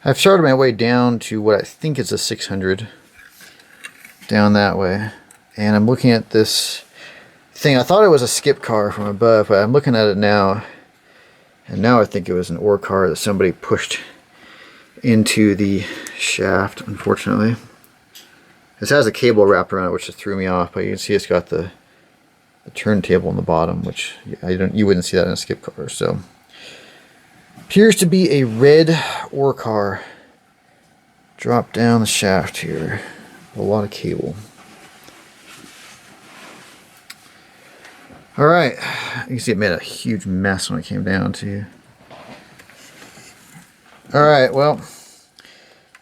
I've started my way down to what I think is a 600 down that way, and I'm looking at this thing. I thought it was a skip car from above, but I'm looking at it now, and now I think it was an Orcar that somebody pushed into the shaft, unfortunately. This has a cable wrapped around it, which just threw me off, but you can see it's got the turntable on the bottom, which you wouldn't see that in a skip car. So appears to be a red Orcar dropped down the shaft here. A lot of cable. All right, you can see it made a huge mess when it came down too. All right, well,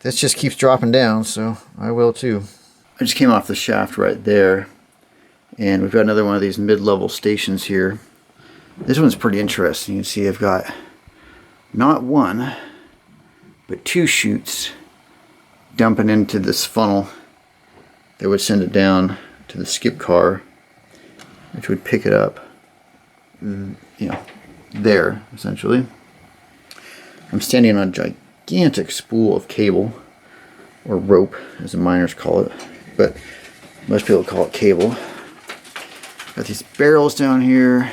this just keeps dropping down, so I will too. I just came off the shaft right there, and we've got another one of these mid-level stations here. This one's pretty interesting. You can see I've got not one, but two chutes dumping into this funnel that would send it down to the skip car, which would pick it up, you know, there, essentially. I'm standing on a gigantic spool of cable, or rope, as the miners call it, but most people call it cable. Got these barrels down here.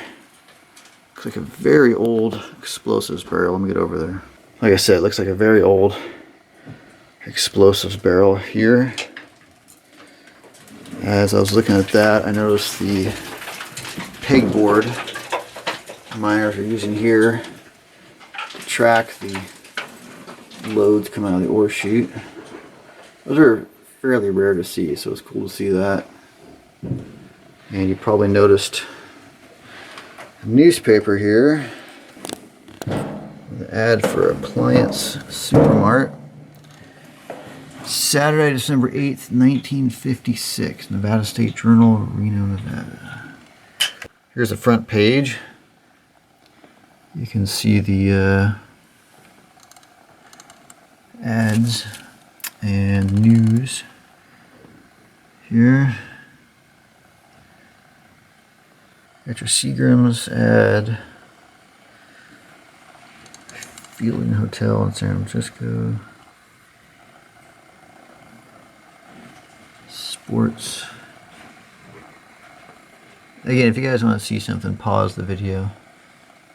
Looks like a very old explosives barrel. Let me get over there. Like I said, it looks like a very old explosives barrel here. As I was looking at that, I noticed the pegboard miners are using here to track the loads coming out of the ore chute. Those are fairly rare to see, so it's cool to see that. And you probably noticed a newspaper here, the ad for Appliance Supermart. Saturday, December 8th, 1956, Nevada State Journal, Reno, Nevada. Here's the front page. You can see the ads and news here. Got your Seagram's ad. Fielding Hotel in San Francisco. Sports. Again, if you guys want to see something, pause the video.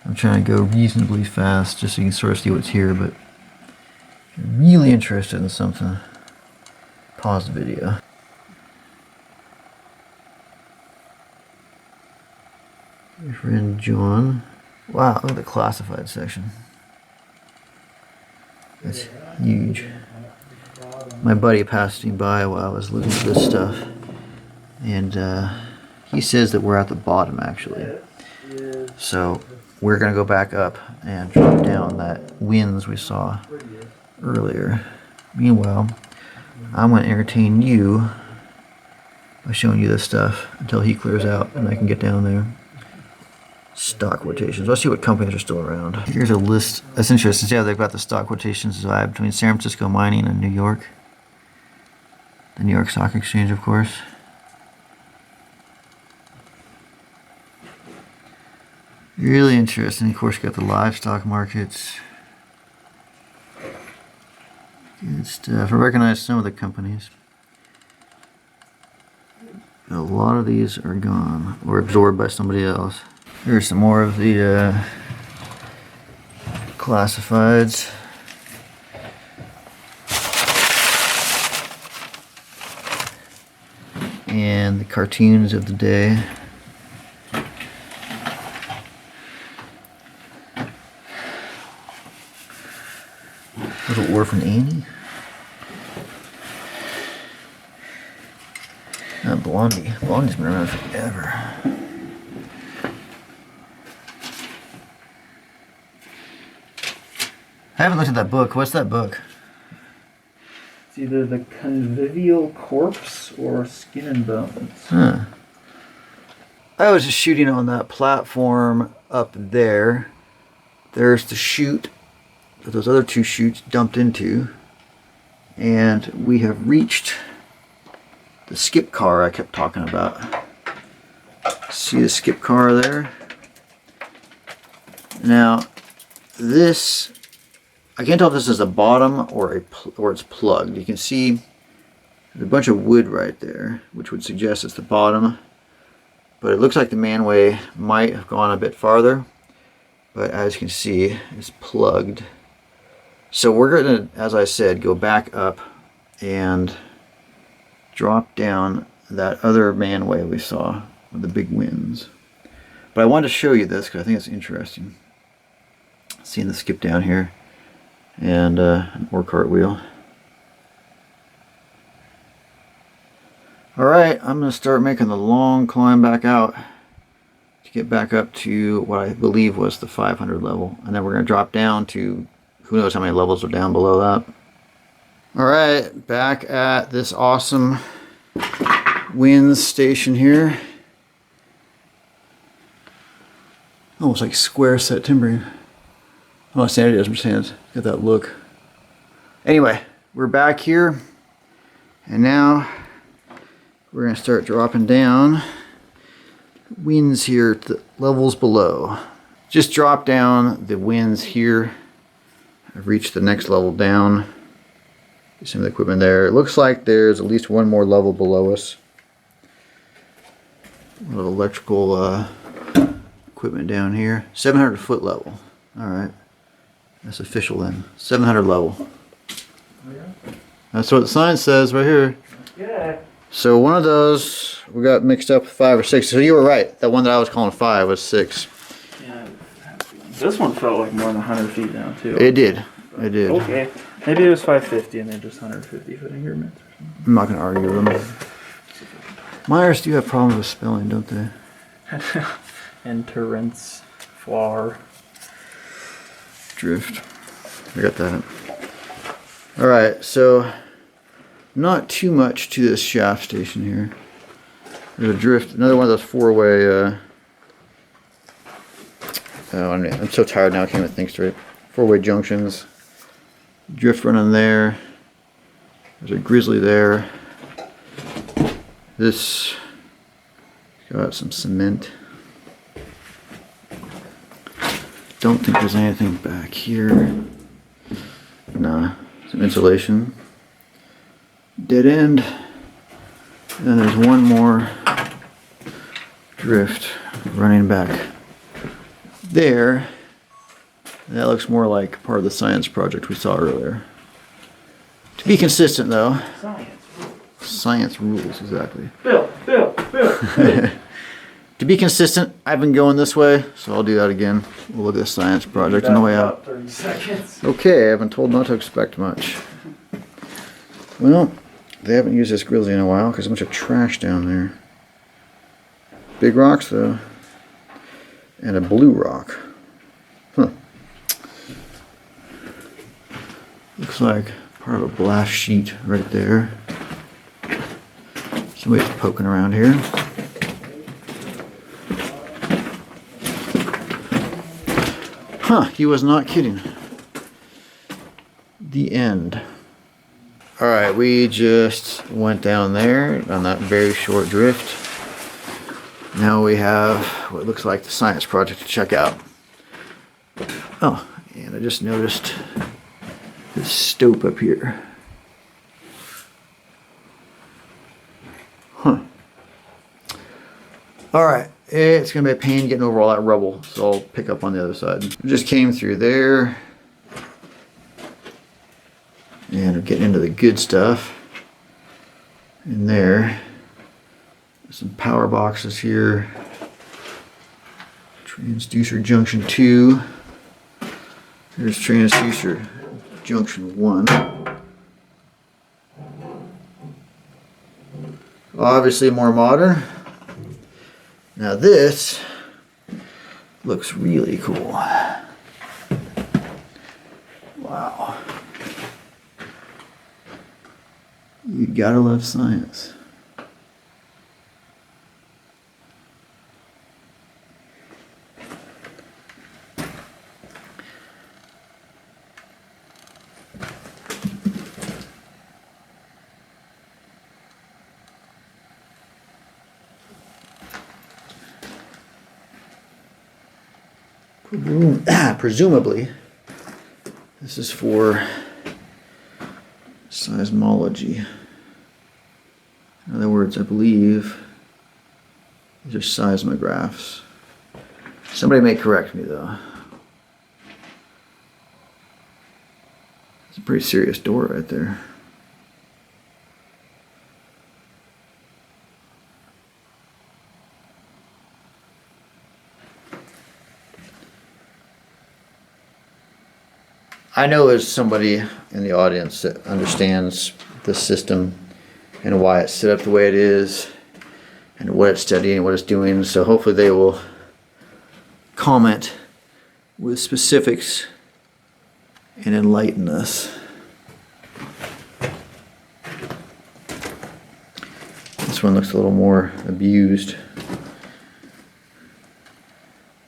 I'm trying to go reasonably fast just so you can sort of see what's here, but if you're really interested in something, pause the video. Your friend John. Wow, look at the classified section. That's huge. My buddy passed me by while I was looking at this stuff, and he says that we're at the bottom actually. So we're going to go back up and drop down that winds we saw earlier. Meanwhile, I'm going to entertain you by showing you this stuff until he clears out and I can get down there. Stock quotations. Let's see what companies are still around. Here's a list. That's interesting. See how they've got the stock quotations between San Francisco Mining and New York. The New York Stock Exchange, of course. Really interesting. Of course, you got the livestock markets. Good stuff. I recognize some of the companies. A lot of these are gone or absorbed by somebody else. Here's some more of the classifieds. And the cartoons of the day. Little Orphan Annie. Blondie. Blondie's been around forever. I haven't looked at that book. What's that book? It's either The Convivial Corpse or Skin and Bones. Huh. I was just shooting on that platform up there. There's the chute that those other two chutes dumped into. And we have reached the skip car I kept talking about. See the skip car there? Now, this I can't tell if this is a bottom or it's plugged. You can see there's a bunch of wood right there, which would suggest it's the bottom. But it looks like the manway might have gone a bit farther. But as you can see, it's plugged. So we're going to, as I said, go back up and drop down that other manway we saw with the big winds. But I wanted to show you this because I think it's interesting. Seeing the skip down here and an Orcar wheel. Alright, I'm going to start making the long climb back out to get back up to what I believe was the 500 level. And then we're going to drop down to who knows how many levels are down below that. Alright, back at this awesome winds station here. Almost like square set timbering. Oh, sanity doesn't stand. Get that look. Anyway, we're back here. And now we're going to start dropping down. Winds here to the levels below. Just drop down the winds here. I've reached the next level down. Some of the equipment there. It looks like there's at least one more level below us. A little electrical equipment down here. 700 foot level. Alright. That's official then. 700 level. Oh, yeah. That's what the sign says right here. Yeah. So one of those we got mixed up with 5 or 6. So you were right. That one that I was calling 5 was 6. Yeah. This one felt like more than 100 feet down too. It did. It did. Okay. Maybe it was 550 and they're just 150 foot increments or something. I'm not going to argue with them. Myers do have problems with spelling, don't they? Entrance, floor. Drift. I got that. Alright, so not too much to this shaft station here. There's a drift, another one of those 4-way oh, I'm so tired now I can't even think straight. 4-way junctions. Drift running there. There's a grizzly there. This got some cement. Don't think there's anything back here. Nah, some insulation. Dead end. And then there's one more drift running back there. That looks more like part of the science project we saw earlier. To be consistent though. Science rules, exactly. Bill. To be consistent, I've been going this way, so I'll do that again. We'll look at the science project on the way out. 30 seconds. Okay, I've been told not to expect much. Well, they haven't used this grizzly in a while because there's a bunch of trash down there. Big rocks though. And a blue rock. Huh. Looks like part of a blast sheet right there. Somebody's poking around here. Huh, he was not kidding. The end. Alright, we just went down there on that very short drift. Now we have what looks like the science project to check out. Oh, and I just noticed this stope up here. Huh. Alright, it's going to be a pain getting over all that rubble, so I'll pick up on the other side. We just came through there. And we're getting into the good stuff. In there. There's some power boxes here. Transducer junction 2. Here's transducer junction 1. Obviously more modern. Now this looks really cool. Wow. You gotta love science. Presumably, This is for seismology. In other words, I believe these are seismographs. Somebody may correct me though. It's a pretty serious door right there. I know there's somebody in the audience that understands the system and why it's set up the way it is and what it's studying and what it's doing, so hopefully they will comment with specifics and enlighten us. This one looks a little more abused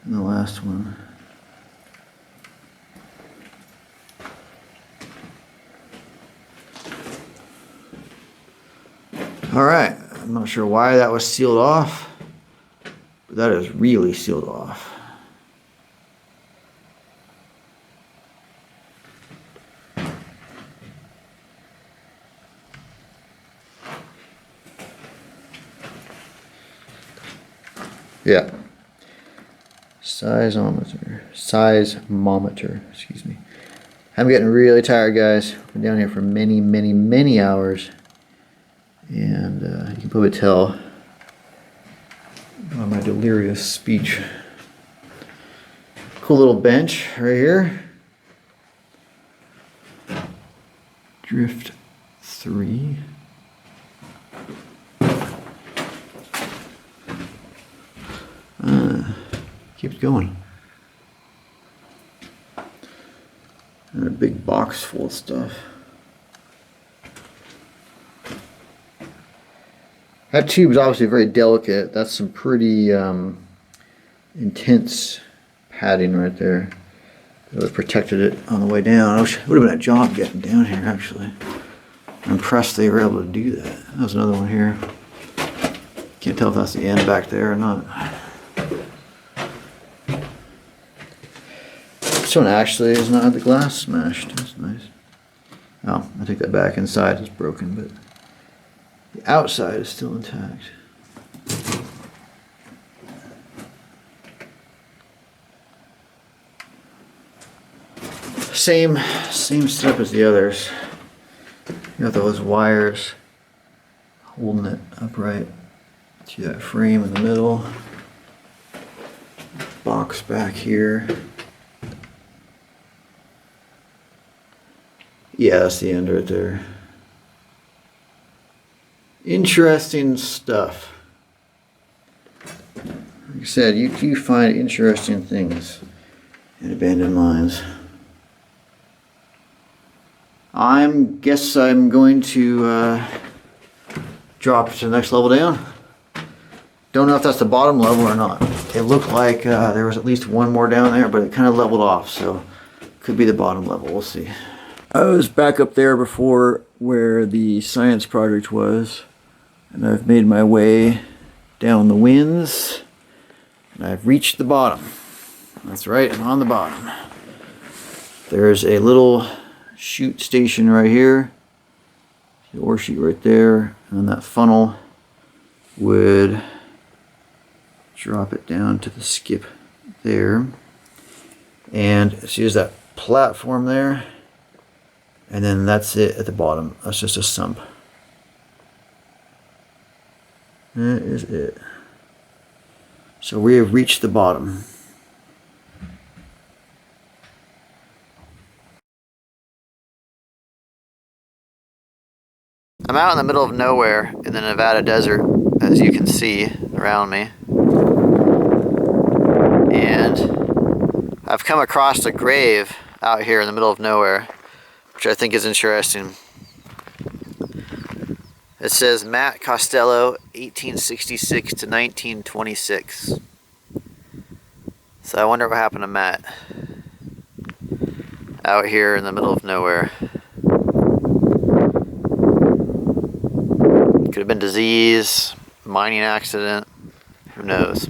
than the last one. All right, I'm not sure why that was sealed off, but that is really sealed off. Yeah. Seismometer, excuse me. I'm getting really tired, guys. I've been down here for many, many, many hours. And you can probably tell by my delirious speech. Cool little bench right here. Drift 3. Keeps going. And a big box full of stuff. That tube is obviously very delicate. That's some pretty intense padding right there. It would have protected it on the way down. It would have been a job getting down here, actually. I'm impressed they were able to do that. There's another one here. Can't tell if that's the end back there or not. This one actually has not had the glass smashed. That's nice. Oh, I take that back. Inside is broken, but the outside is still intact. Same setup as the others. You got those wires holding it upright to that frame in the middle. Box back here. Yeah, that's the end right there. Interesting stuff. Like I said, you do find interesting things in abandoned mines. Guess I'm going to drop to the next level down. Don't know if that's the bottom level or not. It looked like there was at least one more down there, but it kind of leveled off, so could be the bottom level. We'll see. I was back up there before where the science project was, and I've made my way down the winds, and I've reached the bottom. That's right, I'm on the bottom. There's a little chute station right here, the ore chute right there, and that funnel would drop it down to the skip there. And see, there's that platform there. And then that's it at the bottom. That's just a sump. That is it. So we have reached the bottom. I'm out in the middle of nowhere in the Nevada desert, as you can see around me. And I've come across a grave out here in the middle of nowhere, which I think is interesting. It says Matt Costello, 1866 to 1926. So I wonder what happened to Matt out here in the middle of nowhere. Could have been disease, mining accident, who knows.